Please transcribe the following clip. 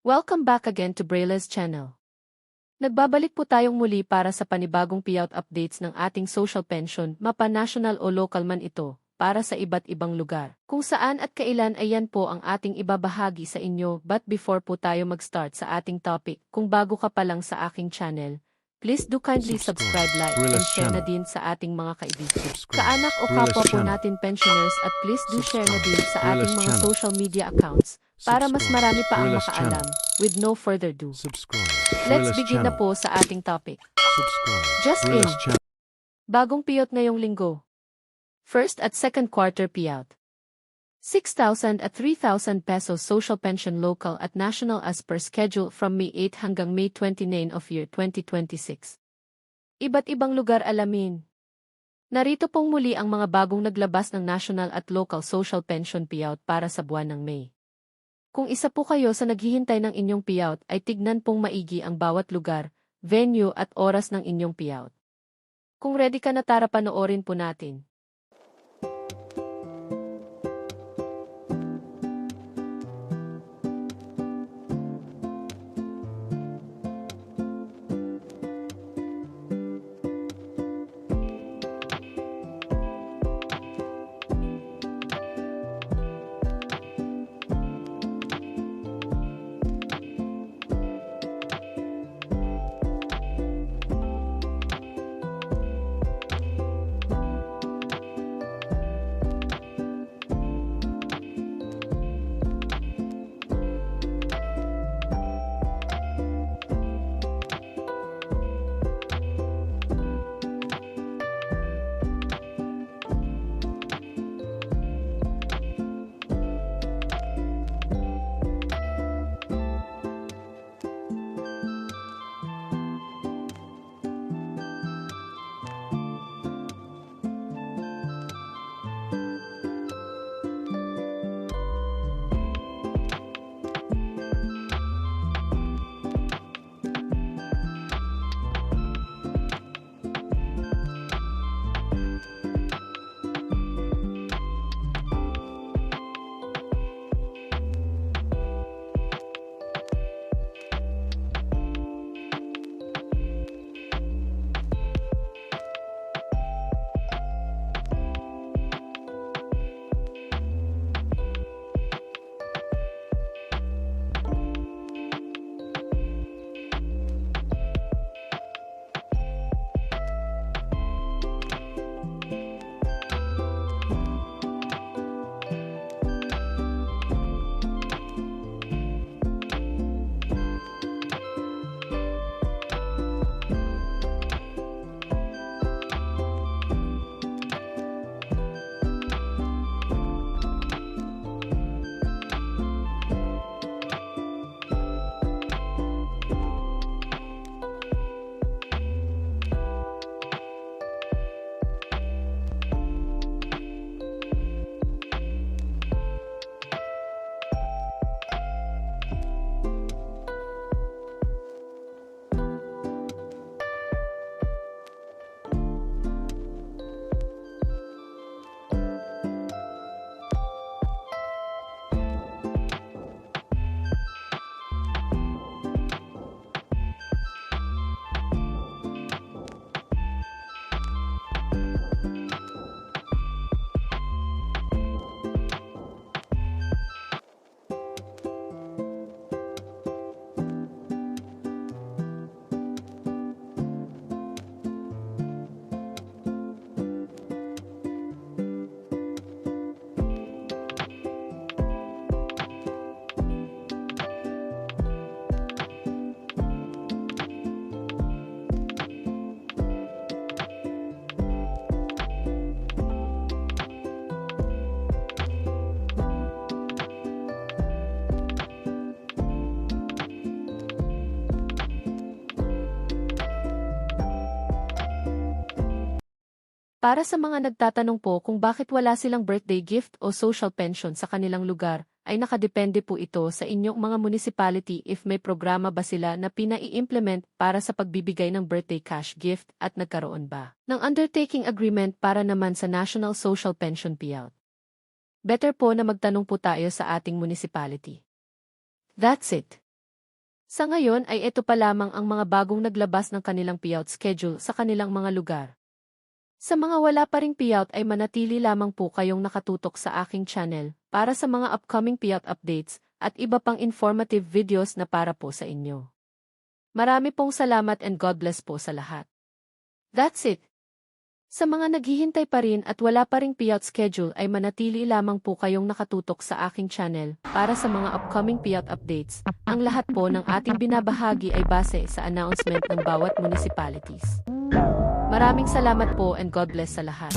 Welcome back again to Braile's channel. Nagbabalik po tayong muli para sa panibagong payout updates ng ating social pension, mapa national o local man ito, para sa iba't ibang lugar. Kung saan at kailan ayan po ang ating ibabahagi sa inyo. But before po tayo mag-start sa ating topic, kung bago ka pa lang sa aking channel, please do kindly subscribe, like, and share na din sa ating mga kaibigan, kaanak o kapwa po natin pensioners, at please do share na din sa ating mga social media accounts para mas marami pa ang makaalam. With no further ado, let's begin na po sa ating topic. Just in, bagong payout ngayong linggo. First at second quarter payout. 6,000 at 3,000 pesos social pension local at national as per schedule from May 8 hanggang May 29 of year 2026. Iba't ibang lugar alamin. Narito pong muli ang mga bagong naglabas ng national at local social pension payout para sa buwan ng May. Kung isa po kayo sa naghihintay ng inyong payout ay tignan pong maigi ang bawat lugar, venue at oras ng inyong payout. Kung ready ka na, tara panoorin po natin. Para sa mga nagtatanong po kung bakit wala silang birthday gift o social pension sa kanilang lugar, ay nakadepende po ito sa inyong mga municipality if may programa ba sila na pinai-implement para sa pagbibigay ng birthday cash gift at nagkaroon ba ng undertaking agreement para naman sa National Social Pension Payout. Better po na magtanong po tayo sa ating municipality. That's it. Sa ngayon ay ito pa lamang ang mga bagong naglabas ng kanilang payout schedule sa kanilang mga lugar. Sa mga wala pa ring payout ay manatili lamang po kayong nakatutok sa aking channel para sa mga upcoming payout updates at iba pang informative videos na para po sa inyo. Marami pong salamat and God bless po sa lahat. That's it. Sa mga naghihintay pa rin at wala pa ring payout schedule ay manatili lamang po kayong nakatutok sa aking channel para sa mga upcoming payout updates. Ang lahat po ng ating binabahagi ay base sa announcement ng bawat municipalities. Maraming salamat po and God bless sa lahat.